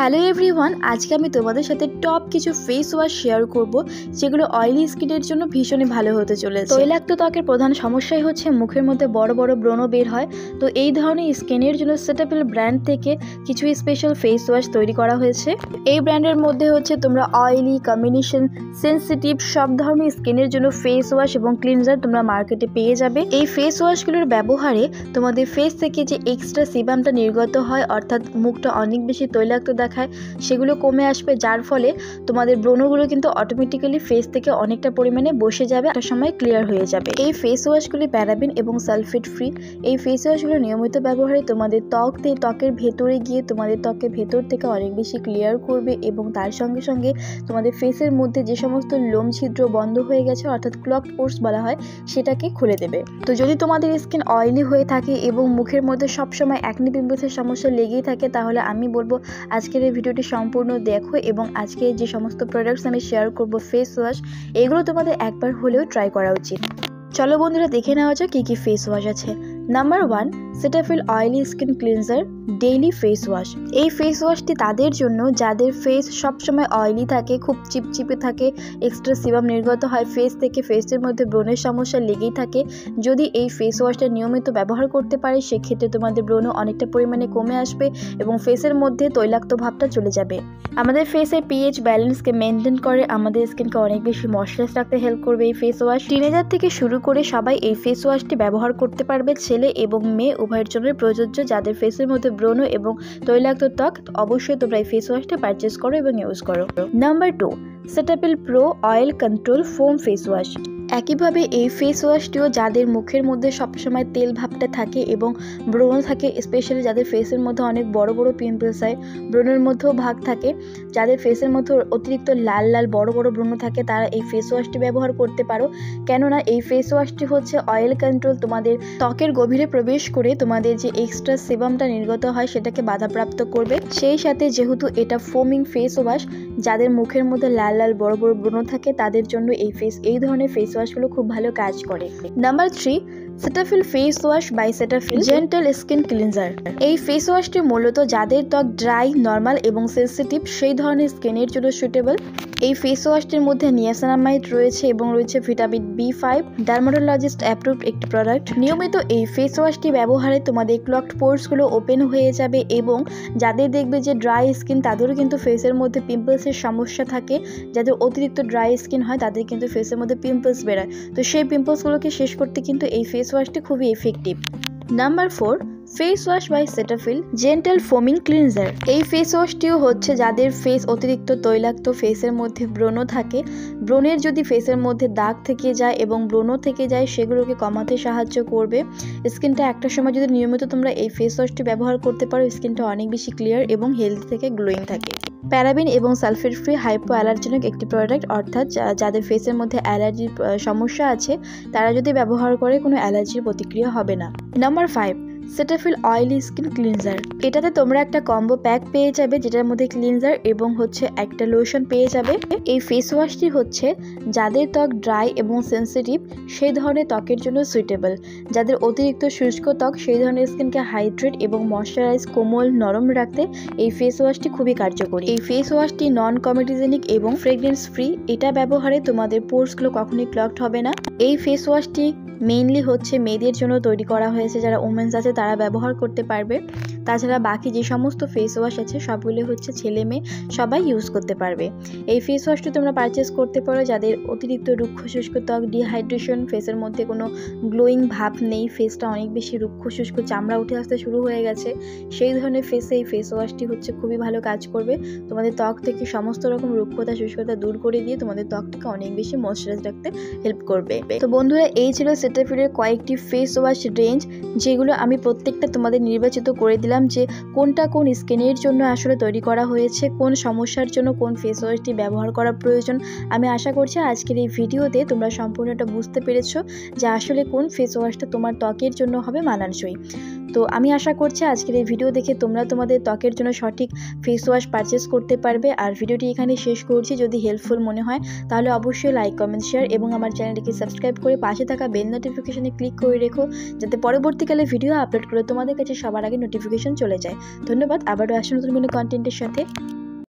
Hello everyone, আজকে আমি তোমাদের সাথে টপ কিছু ফেস ওয়াশ শেয়ার করব যেগুলো অয়েলি স্কিনের জন্য ভীষণই ভালো হতে চলেছে। তৈলাক্ত ত্বকের প্রধান সমস্যাই হচ্ছে মুখের মধ্যে বড় বড় ব্রণ বের হয়। তো এই ধরনের স্কিনের জন্য সেটাফিল ব্র্যান্ড থেকে কিছু স্পেশাল ফেস ওয়াশ তৈরি করা হয়েছে। এই ব্র্যান্ডের মধ্যে হচ্ছে তোমরা অয়েলি, কম্বিনেশন, সেন্সিটিভ সব ধরনের স্কিনের জন্য ফেস ওয়াশ এবং ক্লিনজার তোমরা মার্কেটে পেয়ে যাবে। এই ফেস ওয়াশগুলোর ব্যবহারে তোমাদের ফেস থেকে যে এক্সট্রা সিবামটা নির্গত হয়, অর্থাৎ মুখটা অনেক বেশি তৈলাক্ত দেখায়, সেগুলো কমে আসবে, যার ফলে তোমাদের ব্রণগুলো কিন্তু অটোমেটিক্যালি ফেস থেকে অনেকটা পরিমাণে বসে যাবে, একটা সময় ক্লিয়ার হয়ে যাবে। এই ফেস ওয়াশগুলি প্যারাবেন এবং সালফেট ফ্রি। এই ফেস ওয়াশগুলো নিয়মিত ব্যবহারে তোমাদের ত্বকের ভেতরে গিয়ে তোমাদের ত্বকের ভেতর থেকে অনেক বেশি ক্লিয়ার করবে এবং তার সঙ্গে সঙ্গে তোমাদের ফেসের মধ্যে যে সমস্ত লোম ছিদ্র বন্ধ হয়ে গেছে, অর্থাৎ ক্লগড পোরস বলা হয়, সেটাকে খুলে দেবে। তো যদি তোমাদের স্কিন অয়েলি হয়ে থাকে এবং মুখের মধ্যে সবসময় অ্যাকনি পিম্পলসের সমস্যা লেগেই থাকে, তাহলে আমি বলবো আজকের এই ভিডিওটি সম্পূর্ণ দেখো এবং আজকে যে সমস্ত প্রোডাক্টস আমি শেয়ার করব ফেস ওয়াশ, এগুলো তোমাদের একবার হলেও ট্রাই করা উচিত। চলো বন্ধুরা, দেখে নেওয়া যাক কী কী ফেস ওয়াশ আছে। Number 1, Cetaphil oily skin cleanser daily face wash. এই ফেস ওয়াশটি তাদের জন্য যাদের ফেস সবসময় অয়েলি থাকে, খুব চিপচিপে থাকে, এক্সট্রা সিবাম নির্গত হয় ফেস থেকে, ফেসের মধ্যে ব্রণের সমস্যা লেগেই থাকে। যদি এই ফেস ওয়াশটা নিয়মিত ব্যবহার করতে পারে, সেক্ষেত্রে তোমাদের ব্রণ অনেকটা পরিমাণে কমে আসবে এবং ফেসের মধ্যে তৈলাক্ত ভাবটা চলে যাবে। আমাদের ফেসের পিএইচ ব্যালেন্সকে মেনটেন করে, আমাদের স্কিনকে অনেক বেশি ময়শ্চারাইজ রাখতে হেল্প করবে এই ফেস ওয়াশ। টিনেজার থেকে শুরু করে সবাই এই ফেস ওয়াশটি ব্যবহার করতে পারবে, ছেলে এবং মেয়ে উভয়ের জন্য প্রযোজ্য। যাদের ফেসের মধ্যে ব্রণ এবং তৈলাক্ত ত্বক, অবশ্যই তোমরা এই ফেস ওয়াশটা পারচেস করো এবং ইউজ করো। Number 2, Cetaphil pro oil control foam face wash. একইভাবে এই ফেস ওয়াশটিও যাদের মুখের মধ্যে সবসময় তেল ভাবটা থাকে এবং ব্রণ থাকে, স্পেশালি যাদের ফেসের মধ্যে অনেক বড় বড় পিম্পলস হয়, ব্রণের মধ্যেও ভাগ থাকে, যাদের ফেসের মধ্যে অতিরিক্ত লাল লাল বড় বড় ব্রণ থাকে, তারা এই ফেস ওয়াশটি ব্যবহার করতে পারো। কেননা এই ফেস ওয়াশটি হচ্ছে অয়েল কন্ট্রোল, তোমাদের ত্বকের গভীরে প্রবেশ করে তোমাদের যে এক্সট্রা সেবামটা নির্গত হয় সেটাকে বাধাপ্রাপ্ত করবে। সেই সাথে যেহেতু এটা ফোমিং ফেস ওয়াশ, যাদের মুখের মধ্যে লাল লাল বড় বড় ব্রণ থাকে তাদের জন্য এই ধরনের ফেস ওয়াশগুলো খুব ভালো কাজ করে। Number 3, Cetaphil face wash by Cetaphil gentle skin cleanser. এই ফেস ওয়াশটি মূলত যাদের ত্বক ড্রাই, নর্মাল এবং সেন্সিটিভ সেই ধরনের স্কিনের জন্য সুটেবল। এই ফেস ওয়াশটির মধ্যে নিয়াসিনামাইড রয়েছে এবং রয়েছে ভিটামিন B5, ডার্মাটোলজিস্ট অ্যাপ্রুভড একটি প্রোডাক্ট। নিয়মিত এই ফেস ওয়াশটি ব্যবহারে তোমাদের ক্লগড পোরসগুলো ওপেন হয়ে যাবে এবং যাদের দেখবে যে ড্রাই স্কিন, তাদেরও কিন্তু ফেসের মধ্যে পিম্পলসের সমস্যা থাকে, যাদের অতিরিক্ত ড্রাই স্কিন হয় তাদের কিন্তু ফেসের মধ্যে পিম্পলস বেরোয়। তো সেই পিম্পলসগুলোকে শেষ করতে কিন্তু এই ফেস ওয়াশটি খুবই effective. Number 4, face wash by Cetaphil gentle foaming cleanser. এই ফেস ওয়াশটিও হচ্ছে যাদের ফেস অতিরিক্ত তৈলাক্ত, ফেসের মধ্যে ব্রণ থাকে, ব্রণের যদি ফেসের মধ্যে দাগ থেকে যায় এবং ব্রণ থেকে যায়, সেগুলোকে কমাতে সাহায্য করবে। স্কিনটা একটা সময় যদি নিয়মিত তোমরা এই ফেস ওয়াশটি ব্যবহার করতে পারো, স্কিনটা অনেক বেশি ক্লিয়ার এবং হেলদি থেকে গ্লোয়িং থাকে। প্যারাবেন এবং সালফেট ফ্রি হাইপো অ্যালার্জেনিক একটি প্রোডাক্ট, অর্থাৎ যাদের ফেসের মধ্যে অ্যালার্জির সমস্যা আছে তারা যদি ব্যবহার করে কোনো অ্যালার্জির প্রতিক্রিয়া হবে না। Number 5, Cetaphil oily skin cleanser. এটাতে তোমরা একটা কম্বো প্যাক পেয়ে যাবে, যেটার মধ্যে ক্লিনজার এবং হচ্ছে একটা লোশন পেয়ে যাবে। এই ফেস ওয়াশটি হচ্ছে যাদের ত্বক ড্রাই এবং সেন্সিটিভ সেই ধরনের ত্বকের জন্য সুইটেবল। যাদের অতিরিক্ত শুষ্ক ত্বক, সেই ধরনের স্কিনকে হাইড্রেট এবং ময়শ্চারাইজ, কোমল, নরম রাখতে এই ফেস ওয়াশটি খুবই কার্যকরী। এই ফেস ওয়াশটি নন কমেডিজেনিক এবং ফ্রেগরেন্স ফ্রি। এটা ব্যবহারে তোমাদের পোরসগুলো কখনোই ক্লগড হবে না। এই ফেস ওয়াশটি মেইনলি হচ্ছে মেয়েদের জন্য তৈরি করা হয়েছে, যারা ওমেন্স আছে তারা ব্যবহার করতে পারবে। তাছাড়া বাকি যে সমস্ত ফেস ওয়াশ আছে সবগুলো হচ্ছে ছেলে মেয়ে সবাই ইউজ করতে পারবে। এই ফেস ওয়াশটি তোমরা পারচেস করতে পারো যাদের অতিরিক্ত রুক্ষ শুষ্ক ত্বক, ডিহাইড্রেশন, ফেসের মধ্যে কোনো গ্লোয়িং ভাব নেই, ফেসটা অনেক বেশি রুক্ষ শুষ্ক, চামড়া উঠে আসতে শুরু হয়ে গেছে, সেই ধরনের ফেসে এই ফেস ওয়াশটি হচ্ছে খুবই ভালো কাজ করবে। তোমাদের ত্বক থেকে সমস্ত রকম রুক্ষতা, শুষ্কতা দূর করে দিয়ে তোমাদের ত্বকটাকে অনেক বেশি ময়শ্চারাইজ রাখতে হেল্প করবে। তো বন্ধুরা, এই ছিল সেটাফিলের কয়েকটি ফেস ওয়াশ রেঞ্জ, যেগুলো আমি প্রত্যেকটা তোমাদের নির্বাচিত করে দিলাম যে কোনটা কোন স্কিনের জন্য আসলে তৈরি করা হয়েছে, কোন সমস্যার জন্য কোন ফেস ওয়াশটি ব্যবহার করা প্রয়োজন। আমি আশা করছি আজকের এই ভিডিওতে তোমরা সম্পূর্ণটা বুঝতে পেরেছো যে আসলে কোন ফেস ওয়াশটা তোমার ত্বকের জন্য হবে মানানসই। তো আমি আশা করছি আজকের এই ভিডিও দেখে তোমরা তোমাদের ত্বকের জন্য সঠিক ফেস ওয়াশ পারচেস করতে পারবে। আর ভিডিওটি এখানে শেষ করছি। যদি হেল্পফুল মনে হয় তাহলে অবশ্যই লাইক, কমেন্ট, শেয়ার এবং আমার চ্যানেলটিকে সাবস্ক্রাইব করে পাশে থাকা বেল নোটিফিকেশনে ক্লিক করে রেখো, যাতে পরবর্তীকালে ভিডিও আপলোড করে তোমাদের কাছে সবার আগে নোটিফিকেশন চলে যায়। ধন্যবাদ। আবারও আসুন নতুন কোনো কন্টেন্টের সাথে।